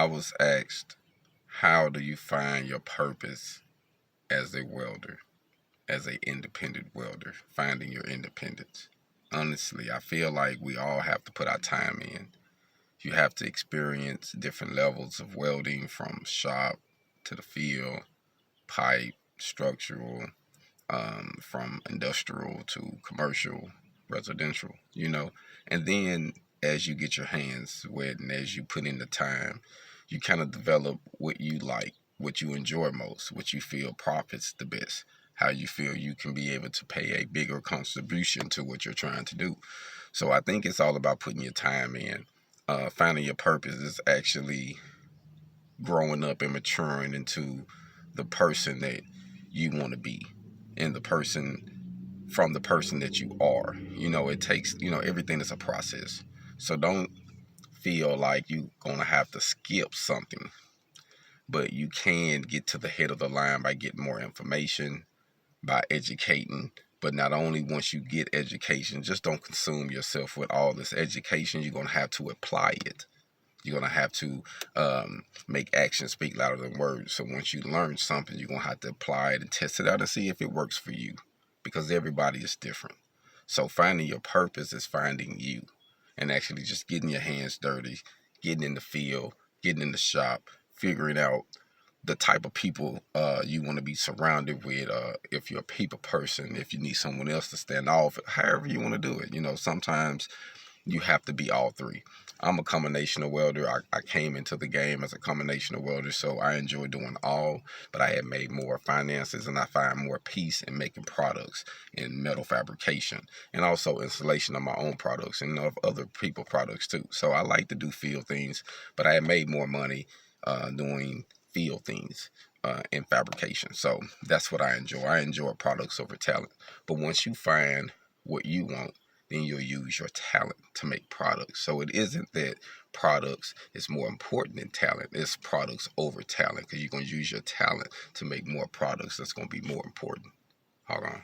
I was asked, how do you find your purpose as a welder, as an independent welder, finding your independence? Honestly, I feel like we all have to put our time in. You have to experience different levels of welding, from shop to the field, pipe, structural, from industrial to commercial, residential, and then as you get your hands wet and as you put in the time, you kind of develop what you like, what you enjoy most, what you feel profits the best, how you feel you can be able to pay a bigger contribution to what you're trying to do. So I think it's all about putting your time in. Finding your purpose is actually growing up and maturing into the person that you want to be, and the person from the person that you are. It takes, everything is a process. So don't feel like you're going to have to skip something, but you can get to the head of the line by getting more information, by educating. But not only once you get education, just don't consume yourself with all this education. You're going to have to apply it. You're going to have to make actions speak louder than words. So once you learn something, you're going to have to apply it and test it out and see if it works for you, because everybody is different. So finding your purpose is finding you, and actually just getting your hands dirty, getting in the field, getting in the shop, figuring out the type of people you want to be surrounded with. If you're a people person, if you need someone else to stand off, however you want to do it. Sometimes you have to be all three. I'm a combination of welder. I came into the game as a combination of welder, so I enjoy doing all, but I have made more finances and I find more peace in making products in metal fabrication, and also installation of my own products and of other people products too. So I like to do field things, but I have made more money doing field things in fabrication. So that's what I enjoy. I enjoy products over talent. But once you find what you want, then you'll use your talent to make products. So it isn't that products is more important than talent. It's products over talent, because you're going to use your talent to make more products that's going to be more important. Hold on.